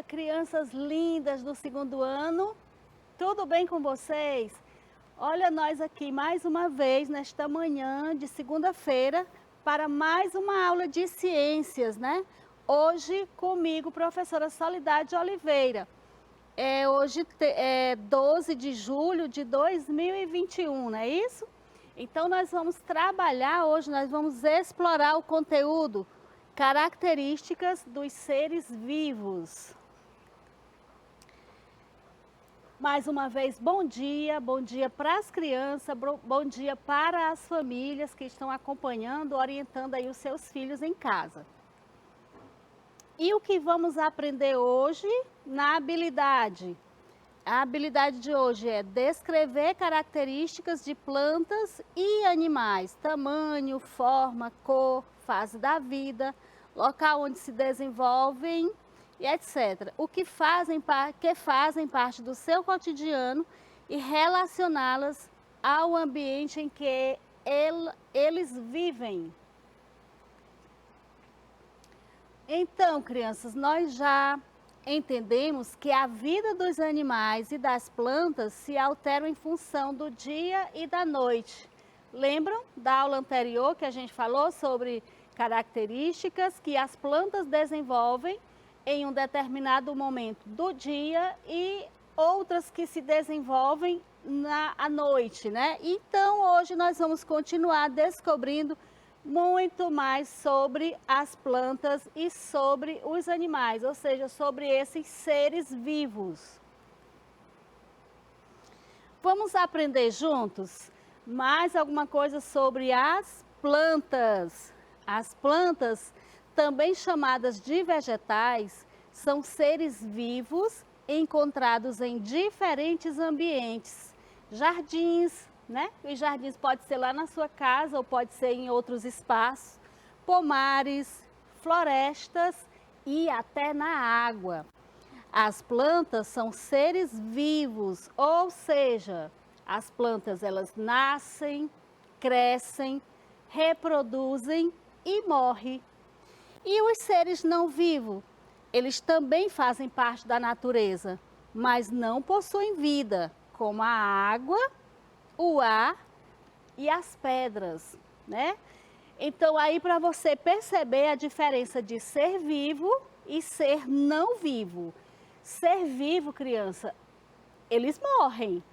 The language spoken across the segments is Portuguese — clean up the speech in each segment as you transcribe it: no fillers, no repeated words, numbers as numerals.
crianças lindas do segundo ano. Tudo bem com vocês? Olha nós aqui mais uma vez nesta manhã de segunda-feira para mais uma aula de ciências, né? Hoje comigo, professora Soledade Oliveira. Hoje é 12 de julho de 2021, não é isso? Então nós vamos trabalhar hoje, nós vamos explorar o conteúdo características dos seres vivos. Mais uma vez, bom dia para as crianças, bom dia para as famílias que estão acompanhando, orientando aí os seus filhos em casa. E o que vamos aprender hoje na habilidade? A habilidade de hoje é descrever características de plantas e animais, tamanho, forma, cor, fase da vida, local onde se desenvolvem e etc. O que fazem parte do seu cotidiano e relacioná-las ao ambiente em que eles vivem. Então, crianças, nós já entendemos que a vida dos animais e das plantas se altera em função do dia e da noite. Lembram da aula anterior que a gente falou sobre características que as plantas desenvolvem em um determinado momento do dia e outras que se desenvolvem à noite, né? Então, hoje nós vamos continuar descobrindo muito mais sobre as plantas e sobre os animais, ou seja, sobre esses seres vivos. Vamos aprender juntos mais alguma coisa sobre as plantas. As plantas, também chamadas de vegetais, são seres vivos encontrados em diferentes ambientes, jardins, né? Os jardins pode ser lá na sua casa ou pode ser em outros espaços, pomares, florestas e até na água. As plantas são seres vivos, ou seja, as plantas elas nascem, crescem, reproduzem e morrem. E os seres não vivos, eles também fazem parte da natureza, mas não possuem vida, como a água, o ar e as pedras, né? Então aí para você perceber a diferença de ser vivo e ser não vivo. Ser vivo, criança, eles morrem,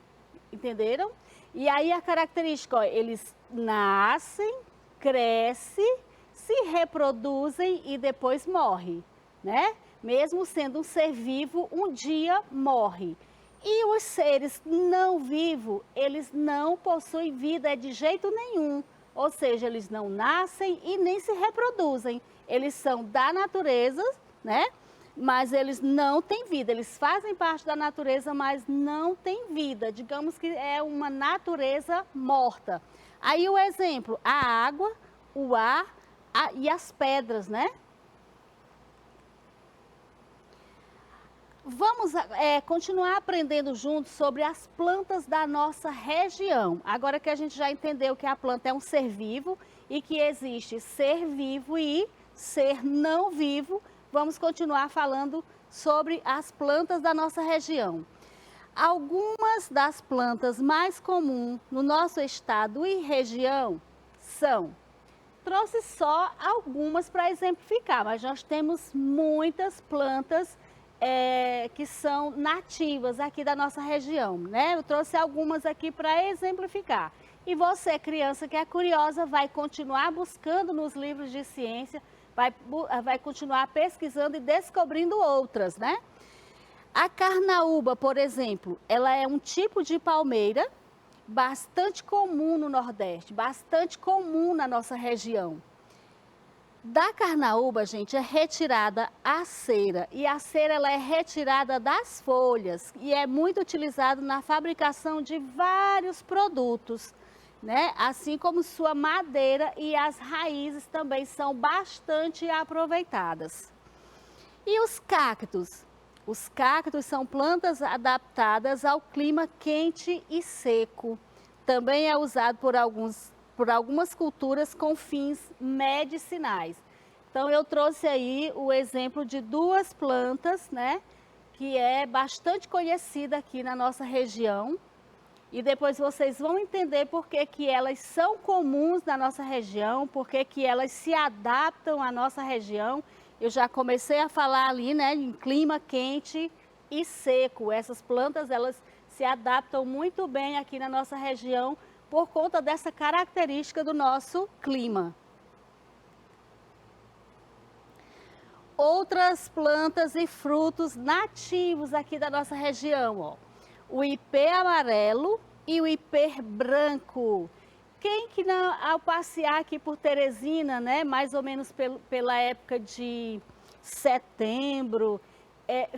entenderam? E aí a característica, ó, eles nascem, crescem, se reproduzem e depois morrem, né? Mesmo sendo um ser vivo, um dia morre. E os seres não vivos, eles não possuem vida de jeito nenhum. Ou seja, eles não nascem e nem se reproduzem. Eles são da natureza, né? Mas eles não têm vida. Eles fazem parte da natureza, mas não têm vida. Digamos que é uma natureza morta. Aí o exemplo, a água, o ar e as pedras, né? Vamos continuar aprendendo juntos sobre as plantas da nossa região. Agora que a gente já entendeu que a planta é um ser vivo e que existe ser vivo e ser não vivo, vamos continuar falando sobre as plantas da nossa região. Algumas das plantas mais comuns no nosso estado e região são... Trouxe só algumas para exemplificar, mas nós temos muitas plantas que são nativas aqui da nossa região, né? Eu trouxe algumas aqui para exemplificar. E você, criança que é curiosa, vai continuar buscando nos livros de ciência, vai continuar pesquisando e descobrindo outras, né? A carnaúba, por exemplo, ela é um tipo de palmeira bastante comum no Nordeste, bastante comum na nossa região. Da carnaúba, gente, é retirada a cera, e a cera ela é retirada das folhas e é muito utilizado na fabricação de vários produtos, né? Assim como sua madeira e as raízes também são bastante aproveitadas. E os cactos? Os cactos são plantas adaptadas ao clima quente e seco. Também é usado por algumas culturas com fins medicinais. Então eu trouxe aí o exemplo de duas plantas, né, que é bastante conhecida aqui na nossa região. E depois vocês vão entender por que que elas são comuns na nossa região, por que que elas se adaptam à nossa região. Eu já comecei a falar ali, né, em clima quente e seco. Essas plantas, elas se adaptam muito bem aqui na nossa região por conta dessa característica do nosso clima. Outras plantas e frutos nativos aqui da nossa região, ó. O ipê amarelo e o ipê branco. Quem que não, ao passear aqui por Teresina, né, mais ou menos pela época de setembro,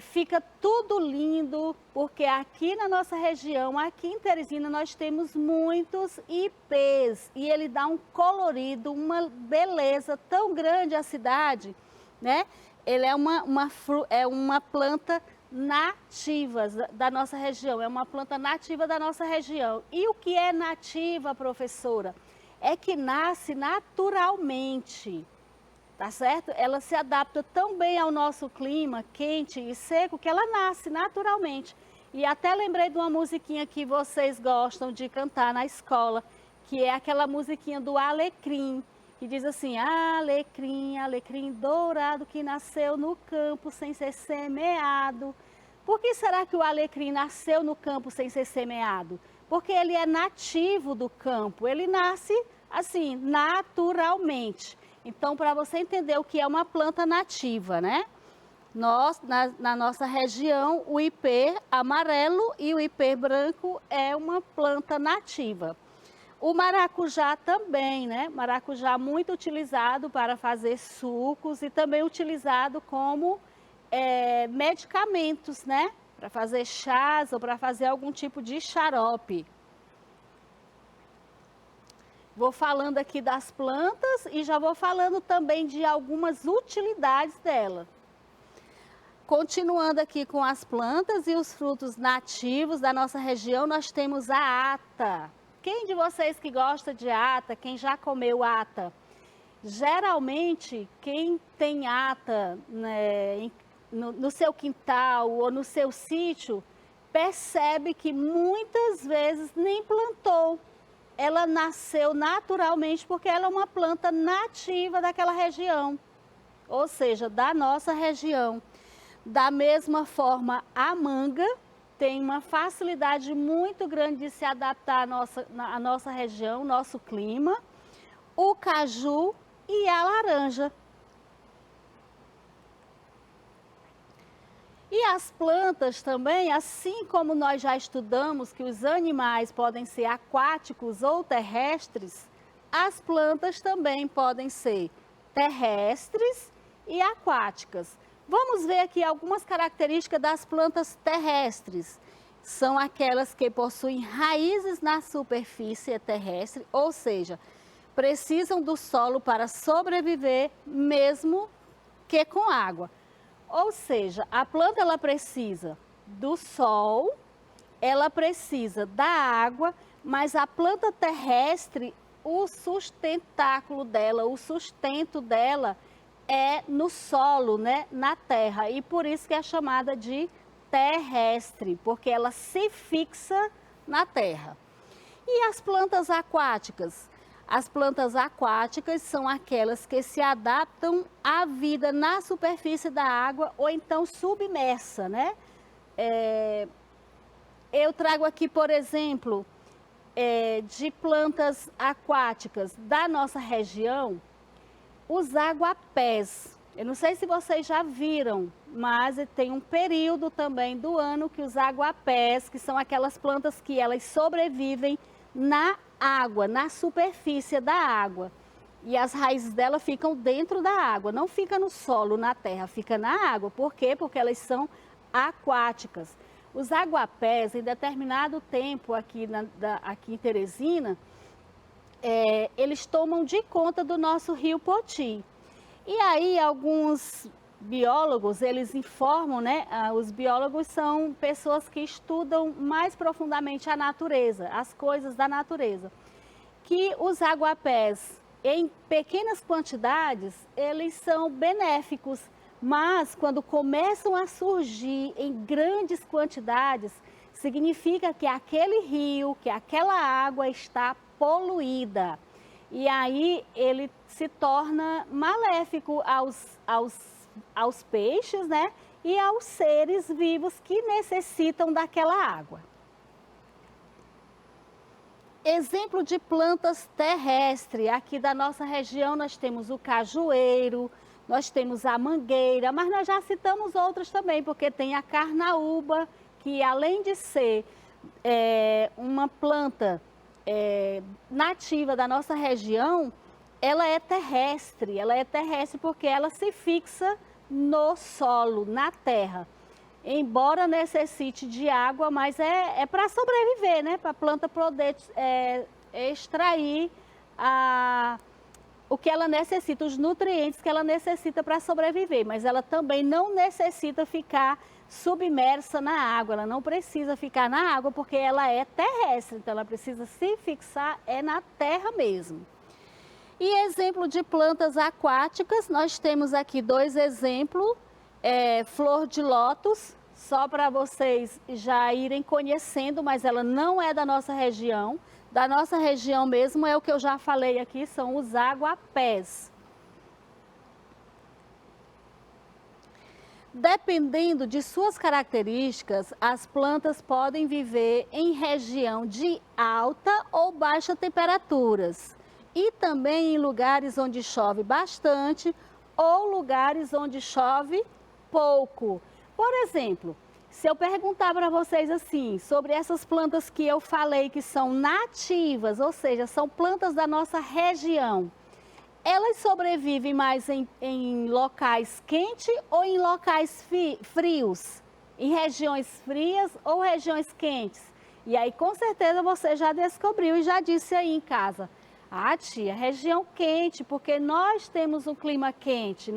fica tudo lindo, porque aqui na nossa região, aqui em Teresina, nós temos muitos ipês e ele dá um colorido, uma beleza tão grande à cidade, né? Ele é uma planta nativa da nossa região, é uma planta nativa da nossa região. E o que é nativa, professora? É que nasce naturalmente, tá certo? Ela se adapta tão bem ao nosso clima quente e seco que ela nasce naturalmente. E até lembrei de uma musiquinha que vocês gostam de cantar na escola, que é aquela musiquinha do alecrim, que diz assim: alecrim, alecrim dourado que nasceu no campo sem ser semeado. Por que será que o alecrim nasceu no campo sem ser semeado? Porque ele é nativo do campo, ele nasce assim, naturalmente. Então, para você entender o que é uma planta nativa, né? Na nossa região, o ipê amarelo e o ipê branco é uma planta nativa. O maracujá também, né? Maracujá muito utilizado para fazer sucos e também utilizado como medicamentos, né? Para fazer chás ou para fazer algum tipo de xarope. Vou falando aqui das plantas e já vou falando também de algumas utilidades dela. Continuando aqui com as plantas e os frutos nativos da nossa região, nós temos a ata. Quem de vocês que gosta de ata, quem já comeu ata? Geralmente, quem tem ata, né, no seu quintal ou no seu sítio, percebe que muitas vezes nem plantou. Ela nasceu naturalmente porque ela é uma planta nativa daquela região, ou seja, da nossa região. Da mesma forma, a manga tem uma facilidade muito grande de se adaptar à nossa região, nosso clima, o caju e a laranja. E as plantas também, assim como nós já estudamos que os animais podem ser aquáticos ou terrestres, as plantas também podem ser terrestres e aquáticas. Vamos ver aqui algumas características das plantas terrestres. São aquelas que possuem raízes na superfície terrestre, ou seja, precisam do solo para sobreviver, mesmo que com água. Ou seja, a planta ela precisa do sol, ela precisa da água, mas a planta terrestre, o sustentáculo dela, o sustento dela é no solo, né, na terra. E por isso que é chamada de terrestre, porque ela se fixa na terra. E as plantas aquáticas? As plantas aquáticas são aquelas que se adaptam à vida na superfície da água ou então submersa, né? Eu trago aqui, por exemplo, de plantas aquáticas da nossa região, os aguapés. Eu não sei se vocês já viram, mas tem um período também do ano que os aguapés, que são aquelas plantas que elas sobrevivem na água, na superfície da água. E as raízes dela ficam dentro da água, não fica no solo, na terra, fica na água. Por quê? Porque elas são aquáticas. Os aguapés, em determinado tempo aqui em Teresina, eles tomam de conta do nosso rio Poti. E aí alguns biólogos, eles informam, né? Os biólogos são pessoas que estudam mais profundamente a natureza, as coisas da natureza. Que os aguapés, em pequenas quantidades, eles são benéficos Mas quando começam a surgir em grandes quantidades, significa que aquele rio, que aquela água está poluída. E aí ele se torna maléfico aos peixes, né? E aos seres vivos que necessitam daquela água. Exemplo de plantas terrestres, aqui da nossa região nós temos o cajueiro, nós temos a mangueira, mas nós já citamos outras também, porque tem a carnaúba, que além de ser uma planta nativa da nossa região, ela é terrestre porque ela se fixa no solo, na terra. Embora necessite de água, mas é para sobreviver, né? Para a planta poder extrair o que ela necessita, os nutrientes que ela necessita para sobreviver. Mas ela também não necessita ficar submersa na água, ela não precisa ficar na água porque ela é terrestre, então ela precisa se fixar na terra mesmo. E exemplo de plantas aquáticas, nós temos aqui dois exemplos. Flor de lótus, só para vocês já irem conhecendo, mas ela não é da nossa região. Da nossa região mesmo é o que eu já falei aqui, são os aguapés. Dependendo de suas características, as plantas podem viver em região de alta ou baixa temperaturas e também em lugares onde chove bastante ou lugares onde chove pouco. Por exemplo, se eu perguntar para vocês assim, sobre essas plantas que eu falei que são nativas, ou seja, são plantas da nossa região, elas sobrevivem mais em locais quentes ou em locais frios? Em regiões frias ou regiões quentes? E aí com certeza você já descobriu e já disse aí em casa. Ah, tia, região quente, porque nós temos um clima quente,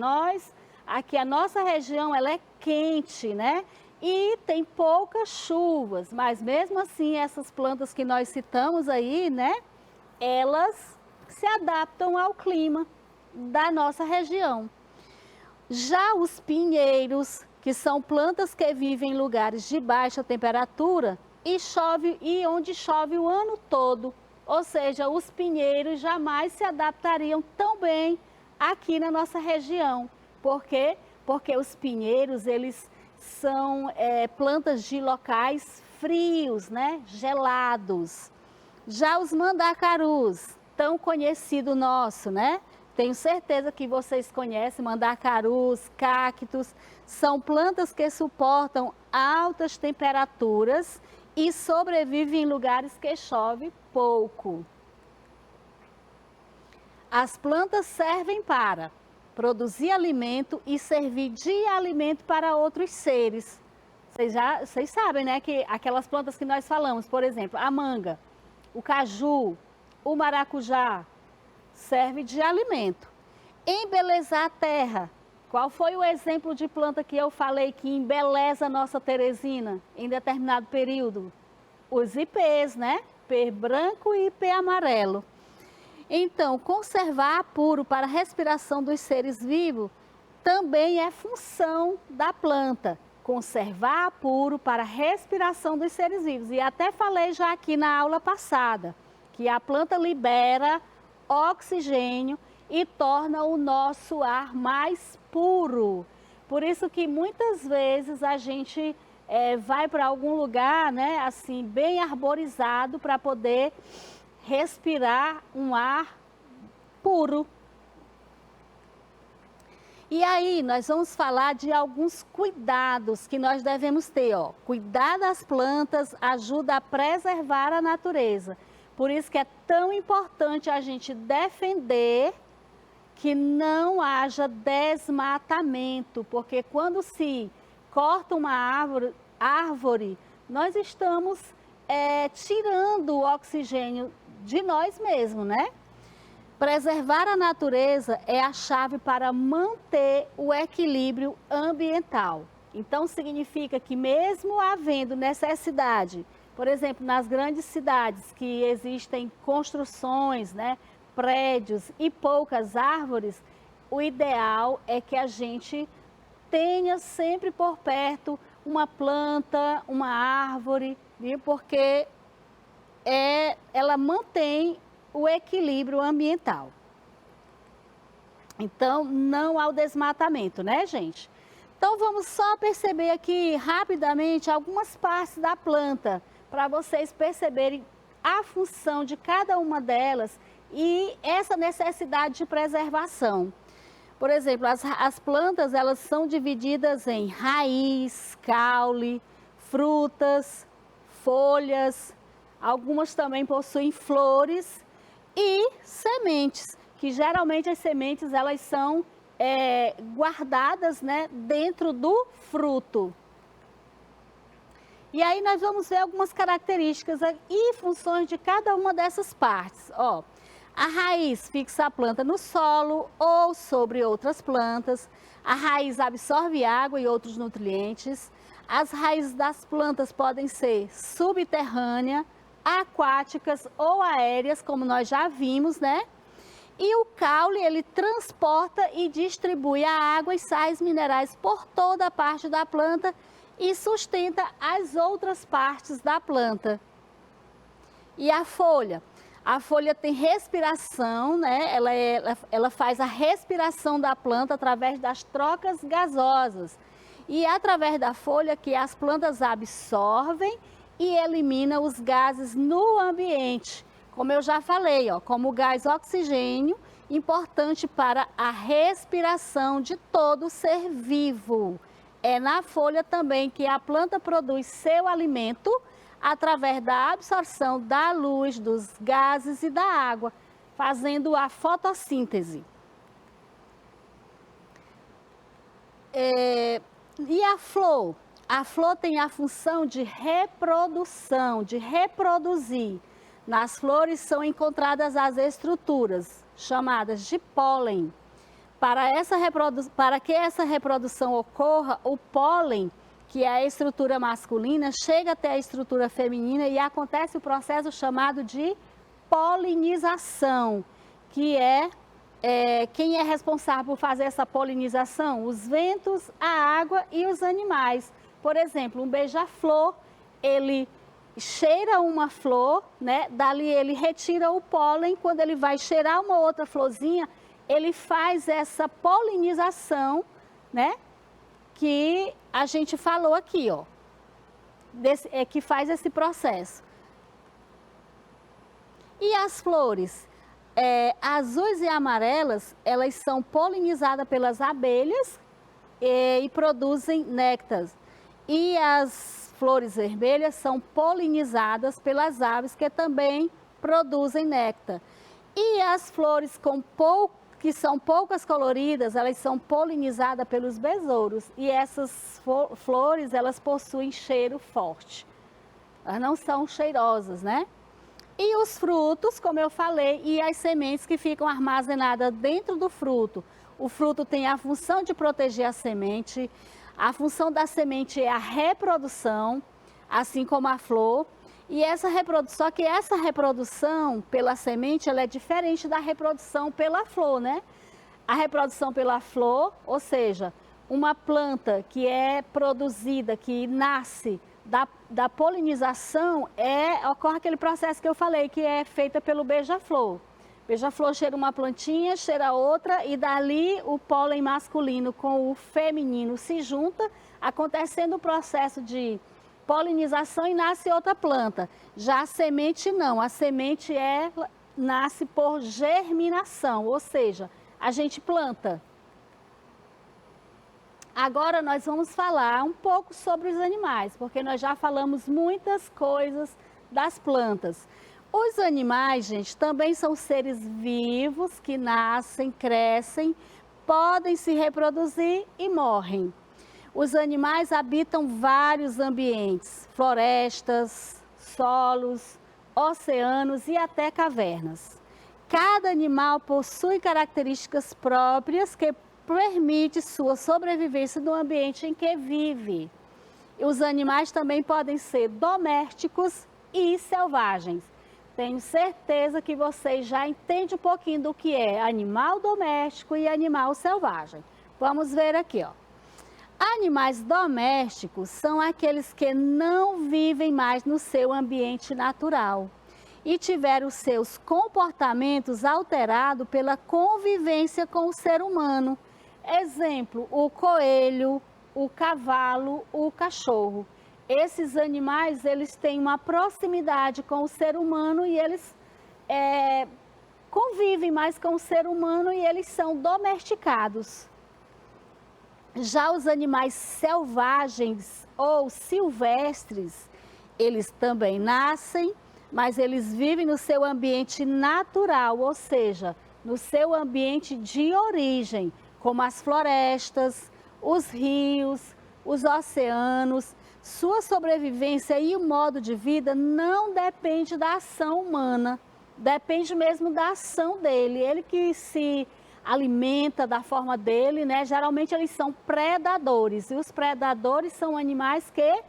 aqui a nossa região ela é quente, né? E tem poucas chuvas, mas mesmo assim essas plantas que nós citamos aí, né? Elas se adaptam ao clima da nossa região. Já os pinheiros, que são plantas que vivem em lugares de baixa temperatura e onde chove o ano todo, ou seja, os pinheiros jamais se adaptariam tão bem aqui na nossa região. Por quê? Porque os pinheiros, eles são plantas de locais frios, né? Gelados. Já os mandacarus, tão conhecido nosso, né? Tenho certeza que vocês conhecem mandacarus, cactos, são plantas que suportam altas temperaturas e sobrevivem em lugares que chove pouco. As plantas servem para produzir alimento e servir de alimento para outros seres. Vocês sabem, né, que aquelas plantas que nós falamos, por exemplo, a manga, o caju, o maracujá, serve de alimento. Embelezar a terra. Qual foi o exemplo de planta que eu falei que embeleza a nossa Teresina em determinado período? Os ipês, né? Ipê branco e ipê amarelo. Então, conservar puro para a respiração dos seres vivos também é função da planta. Conservar puro para a respiração dos seres vivos. E até falei já aqui na aula passada, que a planta libera oxigênio e torna o nosso ar mais puro. Por isso que muitas vezes a gente vai para algum lugar, né, assim, bem arborizado para poder respirar um ar puro. E aí nós vamos falar de alguns cuidados que nós devemos ter. Cuidar das plantas ajuda a preservar a natureza. Por isso que é tão importante a gente defender que não haja desmatamento, porque quando se corta uma árvore, nós estamos tirando o oxigênio de nós mesmos, né? Preservar a natureza é a chave para manter o equilíbrio ambiental. Então, significa que mesmo havendo necessidade, por exemplo, nas grandes cidades que existem construções, né, prédios e poucas árvores, o ideal é que a gente tenha sempre por perto uma planta, uma árvore, viu? Porque ela mantém o equilíbrio ambiental. Então, não ao desmatamento, né, gente? Então, vamos só perceber aqui rapidamente algumas partes da planta, para vocês perceberem a função de cada uma delas e essa necessidade de preservação. Por exemplo, as plantas, elas são divididas em raiz, caule, frutas, folhas, algumas também possuem flores e sementes, que geralmente as sementes elas são guardadas, né, dentro do fruto. E aí nós vamos ver algumas características e funções de cada uma dessas partes. Ó, a raiz fixa a planta no solo ou sobre outras plantas. A raiz absorve água e outros nutrientes. As raízes das plantas podem ser subterrâneas, aquáticas ou aéreas, como nós já vimos, né? E o caule, ele transporta e distribui a água e sais minerais por toda a parte da planta e sustenta as outras partes da planta. E a folha? A folha tem respiração, né? Ela faz a respiração da planta através das trocas gasosas. E é através da folha que as plantas absorvem e eliminam os gases no ambiente. Como eu já falei, ó, como o gás oxigênio, importante para a respiração de todo ser vivo. É na folha também que a planta produz seu alimento através da absorção da luz, dos gases e da água, fazendo a fotossíntese. E a flor? A flor tem a função de reprodução, de reproduzir. Nas flores são encontradas as estruturas, chamadas de pólen. Para que essa reprodução ocorra, o pólen, que é a estrutura masculina, chega até a estrutura feminina e acontece o processo chamado de polinização, que quem é responsável por fazer essa polinização? Os ventos, a água e os animais. Por exemplo, um beija-flor, ele cheira uma flor, né? Dali ele retira o pólen, quando ele vai cheirar uma outra florzinha, ele faz essa polinização, né? Que a gente falou aqui, ó, que faz esse processo. E as flores? Azuis e amarelas, elas são polinizadas pelas abelhas e produzem néctar. E as flores vermelhas são polinizadas pelas aves que também produzem néctar. E as flores que são poucas coloridas, elas são polinizadas pelos besouros. E essas flores, elas possuem cheiro forte. Elas não são cheirosas, né? E os frutos, como eu falei, e as sementes que ficam armazenadas dentro do fruto. O fruto tem a função de proteger a semente. A função da semente é a reprodução, assim como a flor. E só que essa reprodução pela semente, ela é diferente da reprodução pela flor, né? A reprodução pela flor, ou seja, uma planta que é produzida, que nasce da polinização, ocorre aquele processo que eu falei, que é feita pelo beija-flor. Beija-flor cheira uma plantinha, cheira outra, e dali o pólen masculino com o feminino se junta, acontecendo o processo de polinização e nasce outra planta. Já a semente não, a semente nasce por germinação, ou seja, a gente planta. Agora nós vamos falar um pouco sobre os animais, porque nós já falamos muitas coisas das plantas. Os animais, gente, também são seres vivos que nascem, crescem, podem se reproduzir e morrem. Os animais habitam vários ambientes, florestas, solos, oceanos e até cavernas. Cada animal possui características próprias que permitem sua sobrevivência no ambiente em que vive. Os animais também podem ser domésticos e selvagens. Tenho certeza que vocês já entendem um pouquinho do que é animal doméstico e animal selvagem. Vamos ver aqui, ó. Animais domésticos são aqueles que não vivem mais no seu ambiente natural e tiveram seus comportamentos alterados pela convivência com o ser humano. Exemplo, o coelho, o cavalo, o cachorro. Esses animais, eles têm uma proximidade com o ser humano e eles convivem mais com o ser humano e eles são domesticados. Já os animais selvagens ou silvestres, eles também nascem, mas eles vivem no seu ambiente natural, ou seja, no seu ambiente de origem, como as florestas, os rios, os oceanos. Sua sobrevivência e o modo de vida não depende da ação humana, depende mesmo da ação dele. Ele que se alimenta da forma dele, né? Geralmente eles são predadores, e os predadores são animais que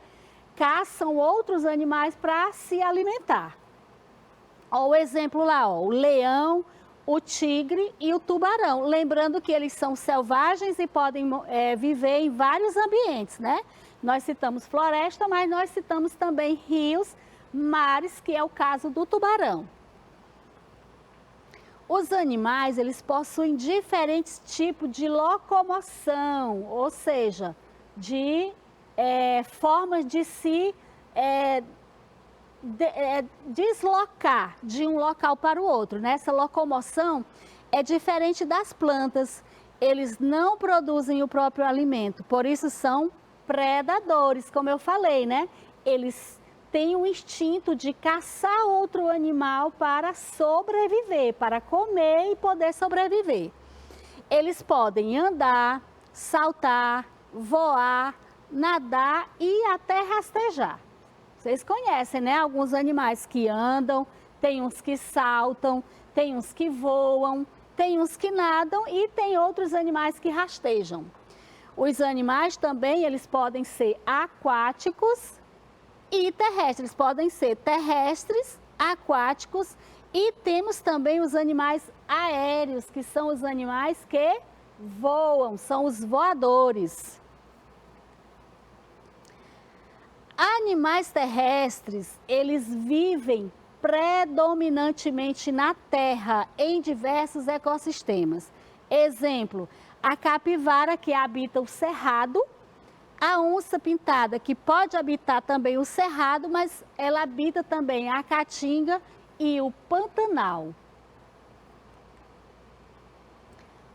caçam outros animais para se alimentar. Ó, o exemplo lá, ó, o leão, o tigre e o tubarão. Lembrando que eles são selvagens e podem viver em vários ambientes, né? Nós citamos floresta, mas nós citamos também rios, mares, que é o caso do tubarão. Os animais, eles possuem diferentes tipos de locomoção, ou seja, de formas de se deslocar de um local para o outro, né? Essa locomoção é diferente das plantas. Eles não produzem o próprio alimento, por isso são predadores, como eu falei, né? Eles têm um instinto de caçar outro animal para sobreviver, para comer e poder sobreviver. Eles podem andar, saltar, voar, nadar e até rastejar. Vocês conhecem, né? Alguns animais que andam, tem uns que saltam, tem uns que voam, tem uns que nadam e tem outros animais que rastejam. Os animais também, eles podem ser aquáticos e terrestres. Podem ser terrestres, aquáticos e temos também os animais aéreos, que são os animais que voam, são os voadores. Animais terrestres, eles vivem predominantemente na terra, em diversos ecossistemas. Exemplo, a capivara, que habita o cerrado, a onça pintada, que pode habitar também o cerrado, mas ela habita também a caatinga e o pantanal.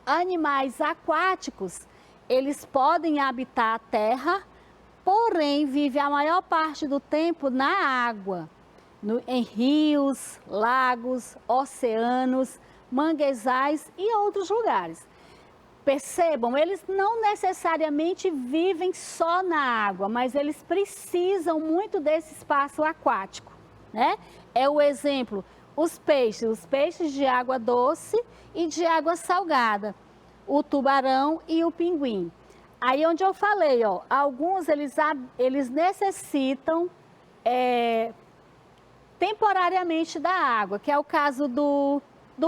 Animais aquáticos, eles podem habitar a terra, porém vivem a maior parte do tempo na água, em rios, lagos, oceanos, manguezais e outros lugares. Percebam, eles não necessariamente vivem só na água, mas eles precisam muito desse espaço aquático, né? É o exemplo, os peixes de água doce e de água salgada, o tubarão e o pinguim. Aí onde eu falei, ó, alguns eles necessitam temporariamente da água, que é o caso do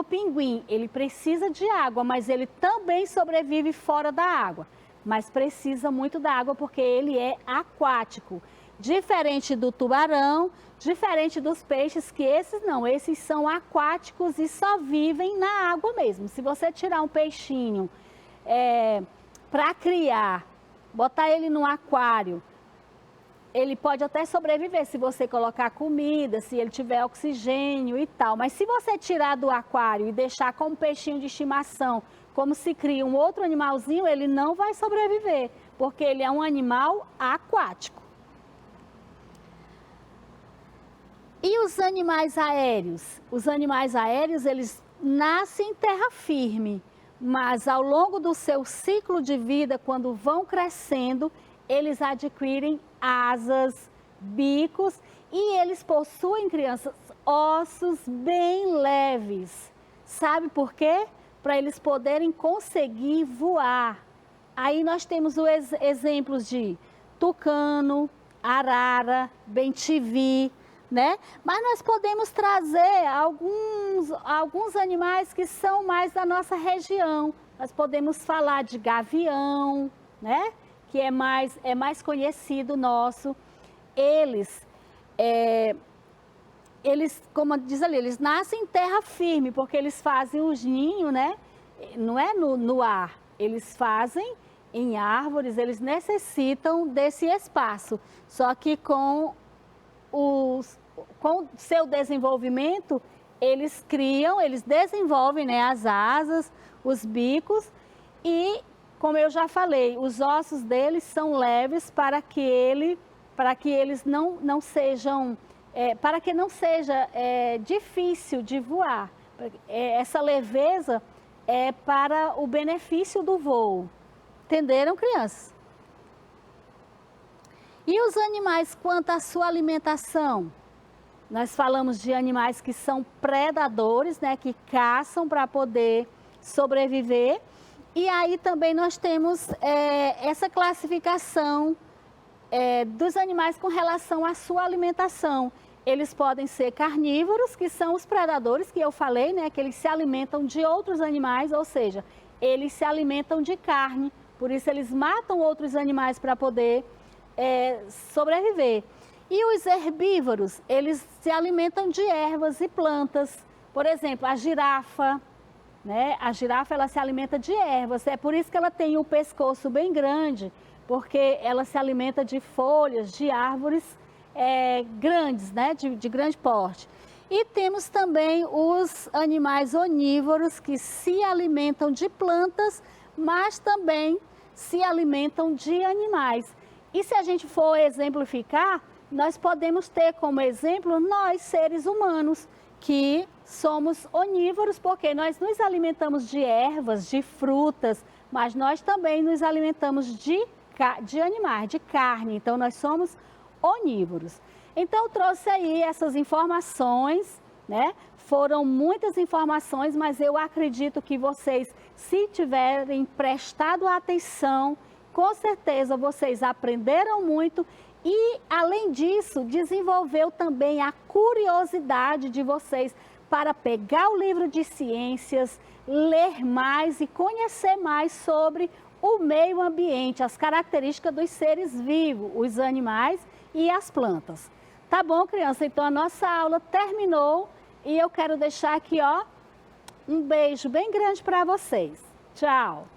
pinguim. Ele precisa de água, mas ele também sobrevive fora da água. Mas precisa muito da água porque ele é aquático. Diferente do tubarão, diferente dos peixes, que esses são aquáticos e só vivem na água mesmo. Se você tirar um peixinho para criar, botar ele no aquário, ele pode até sobreviver se você colocar comida, se ele tiver oxigênio e tal. Mas se você tirar do aquário e deixar como peixinho de estimação, como se cria um outro animalzinho, ele não vai sobreviver, porque ele é um animal aquático. E os animais aéreos? Os animais aéreos, eles nascem em terra firme, mas ao longo do seu ciclo de vida, quando vão crescendo, eles adquirem asas, bicos e eles possuem, crianças, ossos bem leves. Sabe por quê? Para eles poderem conseguir voar. Aí nós temos os exemplos de tucano, arara, bem-te-vi, né? Mas nós podemos trazer alguns animais que são mais da nossa região. Nós podemos falar de gavião, né? que é mais conhecido nosso. Eles, como diz ali, eles nascem em terra firme, porque eles fazem os ninhos, né? Não é no ar, eles fazem em árvores, eles necessitam desse espaço. Só que com seu desenvolvimento, eles desenvolvem, né, as asas, os bicos e, como eu já falei, os ossos deles são leves para que eles não sejam, para que não seja difícil de voar. Essa leveza é para o benefício do voo. Entenderam, crianças? E os animais quanto à sua alimentação? Nós falamos de animais que são predadores, né, que caçam para poder sobreviver. E aí também nós temos essa classificação dos animais com relação à sua alimentação. Eles podem ser carnívoros, que são os predadores que eu falei, né, que eles se alimentam de outros animais, ou seja, eles se alimentam de carne, por isso eles matam outros animais para poder sobreviver. E os herbívoros, eles se alimentam de ervas e plantas. Por exemplo, a girafa, né? A girafa, ela se alimenta de ervas. É por isso que ela tem o pescoço bem grande, porque ela se alimenta de folhas, de árvores grandes, né? De grande porte. E temos também os animais onívoros, que se alimentam de plantas, mas também se alimentam de animais. E se a gente for exemplificar, nós podemos ter como exemplo nós, seres humanos, que somos onívoros, porque nós nos alimentamos de ervas, de frutas, mas nós também nos alimentamos de animais, de carne. Então, nós somos onívoros. Então, eu trouxe aí essas informações, né? Foram muitas informações, mas eu acredito que vocês, se tiverem prestado atenção, com certeza vocês aprenderam muito e, além disso, desenvolveu também a curiosidade de vocês para pegar o livro de ciências, ler mais e conhecer mais sobre o meio ambiente, as características dos seres vivos, os animais e as plantas. Tá bom, criança? Então, a nossa aula terminou e eu quero deixar aqui, ó, um beijo bem grande para vocês. Tchau!